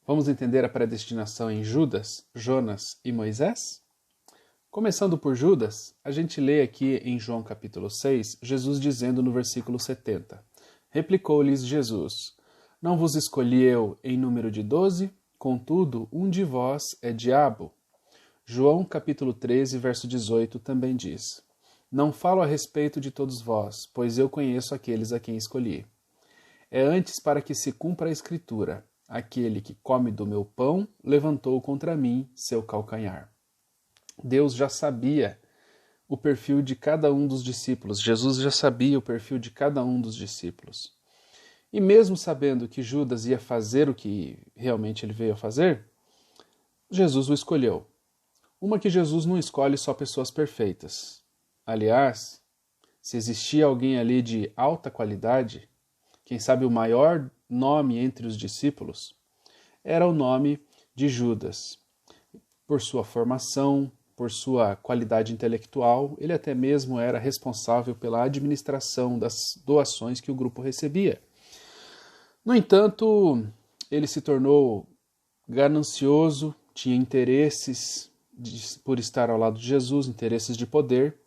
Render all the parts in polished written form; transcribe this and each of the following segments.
Vamos entender a predestinação em Judas, Jonas e Moisés? Começando por Judas, a gente lê aqui em João capítulo 6, Jesus dizendo no versículo 70: Replicou-lhes Jesus: Não vos escolhi eu em número de 12? Contudo, um de vós é diabo. João capítulo 13, verso 18 também diz: Não falo a respeito de todos vós, pois eu conheço aqueles a quem escolhi. É antes para que se cumpra a Escritura: aquele que come do meu pão levantou contra mim seu calcanhar. Deus já sabia o perfil de cada um dos discípulos. Jesus já sabia o perfil de cada um dos discípulos. E mesmo sabendo que Judas ia fazer o que realmente ele veio a fazer, Jesus o escolheu. Uma que Jesus não escolhe só pessoas perfeitas. Aliás, se existia alguém ali de alta qualidade, quem sabe o maior nome entre os discípulos, era o nome de Judas. Por sua formação, por sua qualidade intelectual, ele até mesmo era responsável pela administração das doações que o grupo recebia. No entanto, ele se tornou ganancioso, tinha interesses por estar ao lado de Jesus, interesses de poder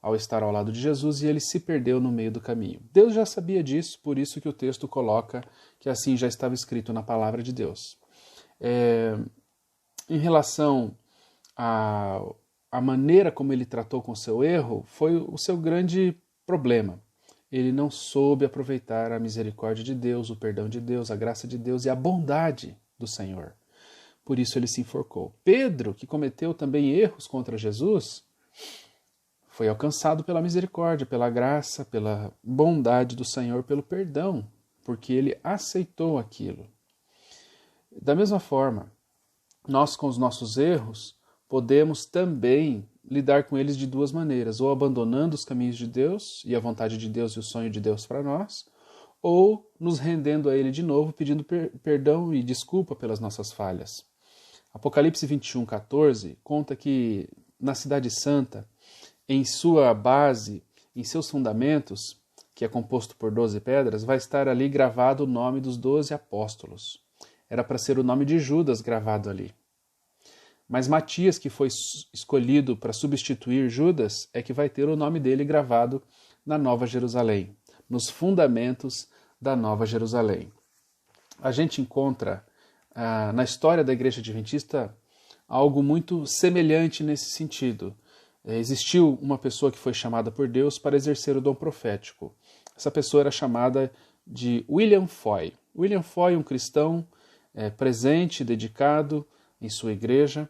ao estar ao lado de Jesus, e ele se perdeu no meio do caminho. Deus já sabia disso, por isso que o texto coloca que assim já estava escrito na palavra de Deus. Em relação à maneira como ele tratou com o seu erro, foi o seu grande problema. Ele não soube aproveitar a misericórdia de Deus, o perdão de Deus, a graça de Deus e a bondade do Senhor. Por isso ele se enforcou. Pedro, que cometeu também erros contra Jesus, foi alcançado pela misericórdia, pela graça, pela bondade do Senhor, pelo perdão, porque ele aceitou aquilo. Da mesma forma, nós com os nossos erros podemos também lidar com eles de duas maneiras, ou abandonando os caminhos de Deus e a vontade de Deus e o sonho de Deus para nós, ou nos rendendo a Ele de novo, pedindo perdão e desculpa pelas nossas falhas. Apocalipse 21, 14 conta que na Cidade Santa, em sua base, em seus fundamentos, que é composto por 12 pedras, vai estar ali gravado o nome dos 12 apóstolos. Era para ser o nome de Judas gravado ali. Mas Matias, que foi escolhido para substituir Judas, é que vai ter o nome dele gravado na Nova Jerusalém, nos fundamentos da Nova Jerusalém. A gente encontra na história da Igreja Adventista algo muito semelhante nesse sentido. Existiu uma pessoa que foi chamada por Deus para exercer o dom profético. Essa pessoa era chamada de William Foy. William Foy, um cristão presente, dedicado em sua igreja.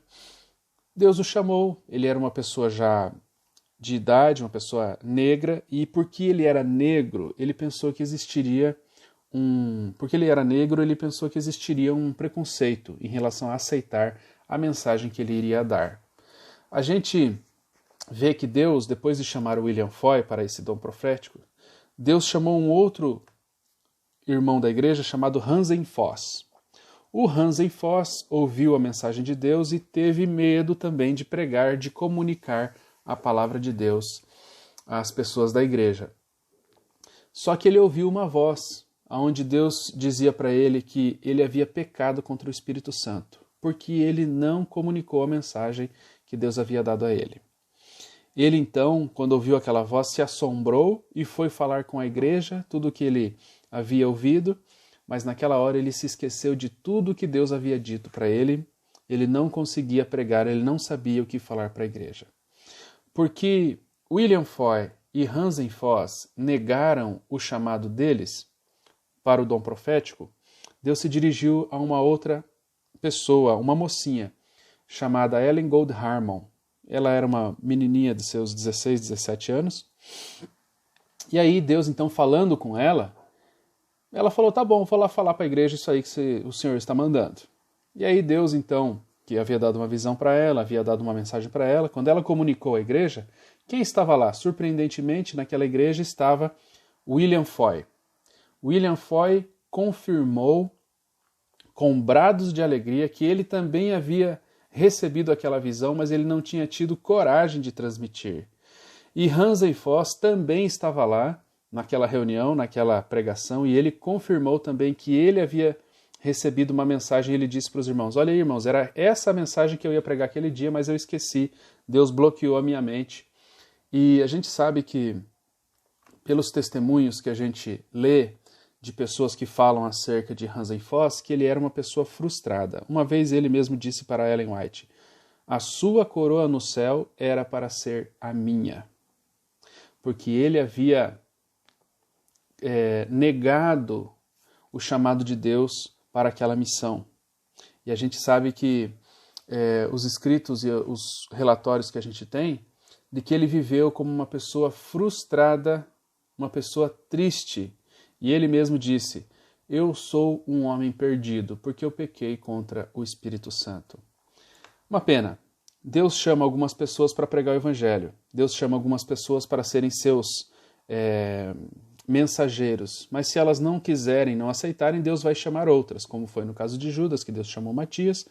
Deus o chamou, ele era uma pessoa já de idade, uma pessoa negra, e porque ele era negro, ele pensou que existiria um preconceito em relação a aceitar a mensagem que ele iria dar. A gente vê que Deus, depois de chamar o William Foy para esse dom profético, Deus chamou um outro irmão da igreja chamado Hansen Foss. O Hansen Foss ouviu a mensagem de Deus e teve medo também de pregar, de comunicar a palavra de Deus às pessoas da igreja. Só que ele ouviu uma voz, onde Deus dizia para ele que ele havia pecado contra o Espírito Santo, porque ele não comunicou a mensagem que Deus havia dado a ele. Ele então, quando ouviu aquela voz, se assombrou e foi falar com a igreja tudo o que ele havia ouvido, mas naquela hora ele se esqueceu de tudo que Deus havia dito para ele, ele não conseguia pregar, ele não sabia o que falar para a igreja. Porque William Foy e Hansen Foss negaram o chamado deles para o dom profético, Deus se dirigiu a uma outra pessoa, uma mocinha, chamada Ellen Gold Harmon. Ela era uma menininha de seus 16, 17 anos. E aí Deus, então, falando com ela falou, tá bom, vou lá falar para a igreja isso aí que o Senhor está mandando. E aí Deus, então, que havia dado uma visão para ela, havia dado uma mensagem para ela, quando ela comunicou à igreja, quem estava lá? Surpreendentemente, naquela igreja estava William Foy. William Foy confirmou com brados de alegria que ele também havia recebido aquela visão, mas ele não tinha tido coragem de transmitir. E Hansen Foss também estava lá, naquela reunião, naquela pregação, e ele confirmou também que ele havia recebido uma mensagem e ele disse para os irmãos, olha aí, irmãos, era essa a mensagem que eu ia pregar aquele dia, mas eu esqueci, Deus bloqueou a minha mente. E a gente sabe que, pelos testemunhos que a gente lê de pessoas que falam acerca de Hansen Foss, que ele era uma pessoa frustrada. Uma vez ele mesmo disse para Ellen White, a sua coroa no céu era para ser a minha. Porque ele havia negado o chamado de Deus para aquela missão. E a gente sabe que os escritos e os relatórios que a gente tem, de que ele viveu como uma pessoa frustrada, uma pessoa triste. E ele mesmo disse, eu sou um homem perdido, porque eu pequei contra o Espírito Santo. Uma pena. Deus chama algumas pessoas para pregar o Evangelho. Deus chama algumas pessoas para serem seus mensageiros. Mas se elas não quiserem, não aceitarem, Deus vai chamar outras, como foi no caso de Judas, que Deus chamou Matias,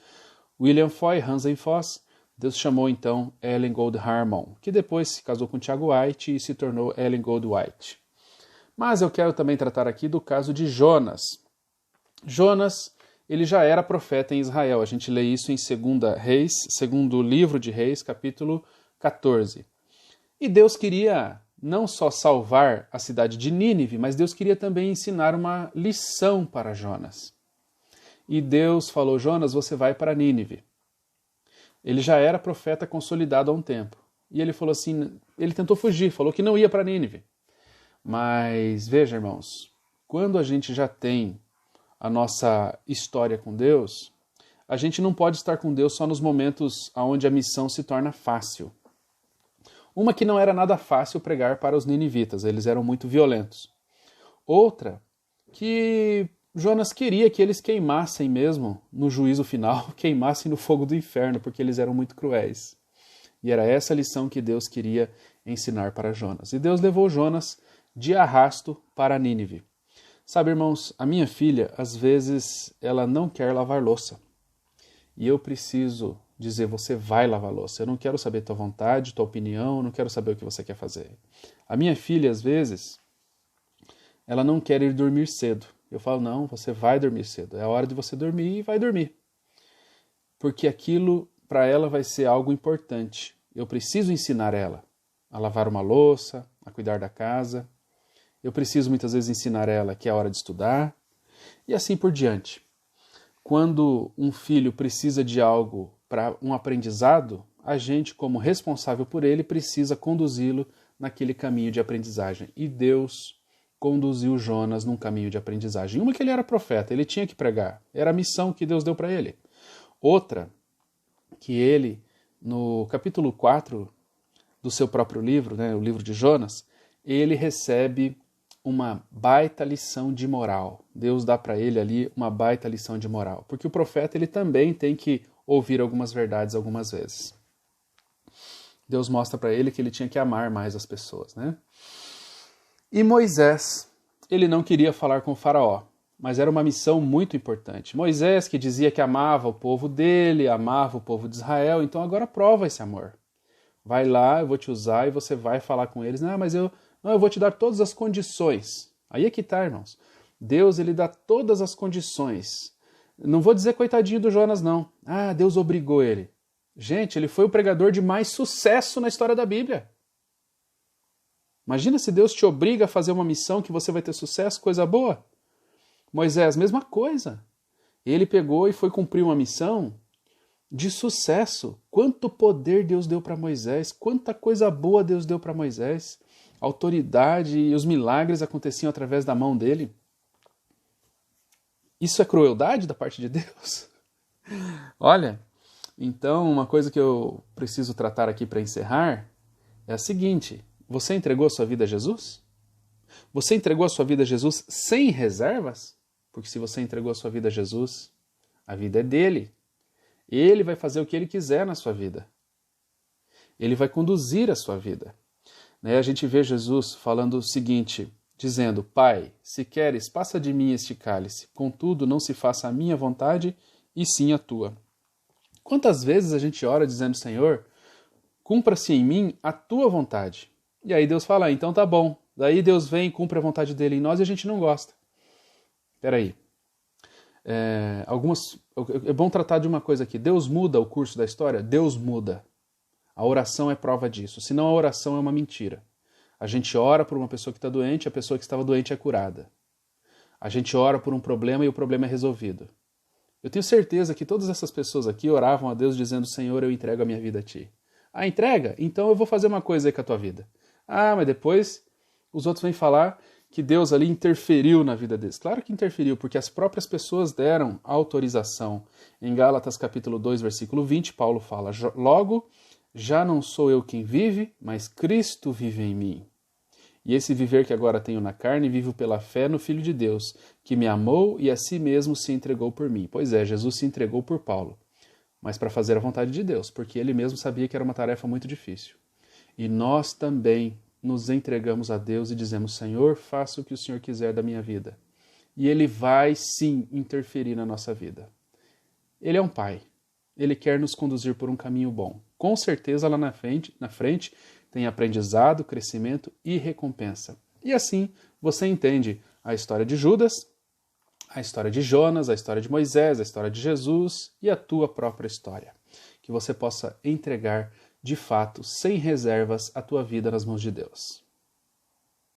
William Foy, Hansen Foss, Deus chamou então Ellen Gold Harmon, que depois se casou com Tiago White e se tornou Ellen Gold White. Mas eu quero também tratar aqui do caso de Jonas. Jonas, ele já era profeta em Israel. A gente lê isso em 2 Reis, segundo livro de Reis, capítulo 14. E Deus queria não só salvar a cidade de Nínive, mas Deus queria também ensinar uma lição para Jonas. E Deus falou, Jonas, você vai para Nínive. Ele já era profeta consolidado há um tempo. E ele falou assim, ele tentou fugir, falou que não ia para Nínive. Mas veja, irmãos, quando a gente já tem a nossa história com Deus, a gente não pode estar com Deus só nos momentos onde a missão se torna fácil. Uma que não era nada fácil pregar para os ninivitas, eles eram muito violentos. Outra, que Jonas queria que eles queimassem mesmo no juízo final, queimassem no fogo do inferno, porque eles eram muito cruéis. E era essa lição que Deus queria ensinar para Jonas. E Deus levou Jonas de arrasto para Nínive. Sabe, irmãos, a minha filha, às vezes, ela não quer lavar louça. E eu preciso dizer, você vai lavar louça. Eu não quero saber tua vontade, tua opinião, eu não quero saber o que você quer fazer. A minha filha, às vezes, ela não quer ir dormir cedo. Eu falo, não, você vai dormir cedo. É a hora de você dormir e vai dormir. Porque aquilo, para ela, vai ser algo importante. Eu preciso ensinar ela a lavar uma louça, a cuidar da casa. Eu preciso muitas vezes ensinar ela que é hora de estudar. E assim por diante. Quando um filho precisa de algo para um aprendizado, a gente, como responsável por ele, precisa conduzi-lo naquele caminho de aprendizagem. E Deus conduziu Jonas num caminho de aprendizagem. Uma que ele era profeta, ele tinha que pregar. Era a missão que Deus deu para ele. Outra, que ele, no capítulo 4 do seu próprio livro, né, o livro de Jonas, ele recebe uma baita lição de moral. Deus dá para ele ali uma baita lição de moral. Porque o profeta ele também tem que ouvir algumas verdades algumas vezes. Deus mostra para ele que ele tinha que amar mais as pessoas, né? E Moisés, ele não queria falar com o faraó, mas era uma missão muito importante. Moisés, que dizia que amava o povo dele, amava o povo de Israel, então agora prova esse amor. Vai lá, eu vou te usar e você vai falar com eles. Não, mas eu vou te dar todas as condições. Aí é que tá, irmãos. Deus, ele dá todas as condições. Não vou dizer coitadinho do Jonas, não. Ah, Deus obrigou ele. Gente, ele foi o pregador de mais sucesso na história da Bíblia. Imagina se Deus te obriga a fazer uma missão que você vai ter sucesso, coisa boa. Moisés, mesma coisa. Ele pegou e foi cumprir uma missão de sucesso. Quanto poder Deus deu para Moisés, quanta coisa boa Deus deu para Moisés. A autoridade e os milagres aconteciam através da mão dele. Isso é crueldade da parte de Deus? Olha, então uma coisa que eu preciso tratar aqui para encerrar é a seguinte: você entregou a sua vida a Jesus? Você entregou a sua vida a Jesus sem reservas? Porque se você entregou a sua vida a Jesus, a vida é dele. Ele vai fazer o que ele quiser na sua vida. Ele vai conduzir a sua vida. A gente vê Jesus falando o seguinte, dizendo, Pai, se queres, passa de mim este cálice, contudo não se faça a minha vontade, e sim a tua. Quantas vezes a gente ora dizendo, Senhor, cumpra-se em mim a tua vontade. E aí Deus fala, então tá bom. Daí Deus vem e cumpre a vontade dele em nós e a gente não gosta. Espera aí. É bom tratar de uma coisa aqui. Deus muda o curso da história? Deus muda. A oração é prova disso. Senão a oração é uma mentira. A gente ora por uma pessoa que está doente, a pessoa que estava doente é curada. A gente ora por um problema e o problema é resolvido. Eu tenho certeza que todas essas pessoas aqui oravam a Deus dizendo: Senhor, eu entrego a minha vida a Ti. Ah, entrega? Então eu vou fazer uma coisa aí com a tua vida. Ah, mas depois os outros vêm falar que Deus ali interferiu na vida deles. Claro que interferiu, porque as próprias pessoas deram autorização. Em Gálatas capítulo 2, versículo 20, Paulo fala: logo, já não sou eu quem vive, mas Cristo vive em mim. E esse viver que agora tenho na carne, vivo pela fé no Filho de Deus, que me amou e a si mesmo se entregou por mim. Pois é, Jesus se entregou por Paulo, mas para fazer a vontade de Deus, porque ele mesmo sabia que era uma tarefa muito difícil. E nós também nos entregamos a Deus e dizemos: Senhor, faça o que o Senhor quiser da minha vida. E Ele vai sim interferir na nossa vida. Ele é um Pai. Ele quer nos conduzir por um caminho bom. Com certeza lá na frente tem aprendizado, crescimento e recompensa. E assim você entende a história de Judas, a história de Jonas, a história de Moisés, a história de Jesus e a tua própria história. Que você possa entregar de fato, sem reservas, a tua vida nas mãos de Deus.